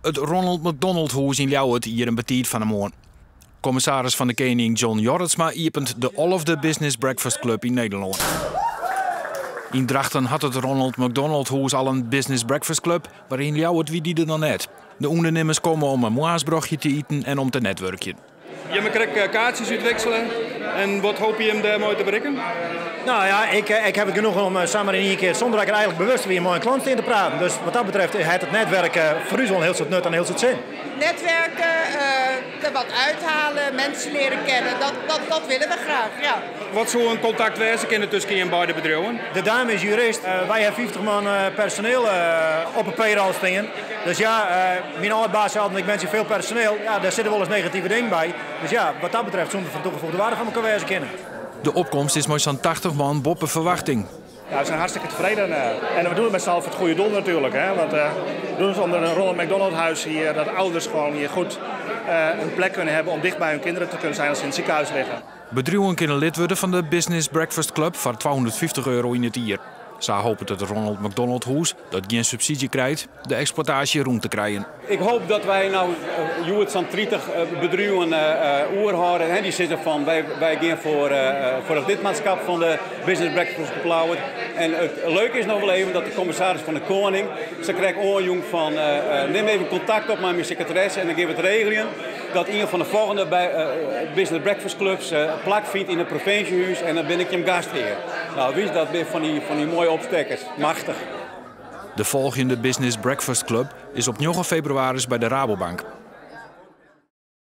Het Ronald McDonald Hoes in Ljouwert hier een betiet van de morgen. Commissaris van de Koning John Jorritsma opent de Olfde Business Breakfast Club in Nederland. In Drachten had het Ronald McDonald Hoes al een Business Breakfast Club, waarin Ljouwert wie die er dan net. De ondernemers komen om een moaasbroodje te eten en om te netwerken. Je mag kaartjes uitwisselen en wat hoop je hem daarmee te bereiken? Nou ja, ik heb het genoeg om samen in één keer, zonder dat ik er eigenlijk bewust weer met een klant in te praten. Dus wat dat betreft heeft het netwerken voor u wel heel veel nut en heel veel zin. Netwerken, er wat uithalen, mensen leren kennen, dat willen we graag, ja. Wat zou een contact wezen kunnen tussen je en beide bedrijven? De dame is jurist, wij hebben 50 man personeel op een payroll staan. Dus ja, mijn oude baas zei altijd, ik ben veel personeel, ja, daar zitten wel eens negatieve dingen bij. Dus ja, wat dat betreft zonder van toegevoegde waarde van elkaar wezen kennen. De opkomst is met zo'n 80 man boppen verwachting. Ja, we zijn hartstikke tevreden en we doen het met z'n allen voor het goede doel natuurlijk. Hè? Want we doen het onder een Ronald McDonald huis hier, dat ouders gewoon hier goed een plek kunnen hebben om dicht bij hun kinderen te kunnen zijn als ze in het ziekenhuis liggen. Bedrijven kunnen lid worden van de Business Breakfast Club voor €250 in het jaar. Ze hopen dat het Ronald McDonald Hoes, dat geen subsidie krijgt, de exploitatie rond te krijgen. Ik hoop dat wij nou zo'n 30 bedrijven oorhouden. Die zitten van wij gaan voor het lidmaatschap van de Business Breakfast Club Ljouwert. En het leuke is nog wel even dat de commissaris van de Koning, ze krijgt oorjong van neem even contact op met mijn secretaresse en dan gaan we het regelen. Dat een van de volgende Business Breakfast Clubs plak vindt in het provinciehuis en dan ben ik je gastheer. Nou, wie is dat weer van die mooie opstekkers? Machtig. De volgende Business Breakfast Club is op 9 februari bij de Rabobank.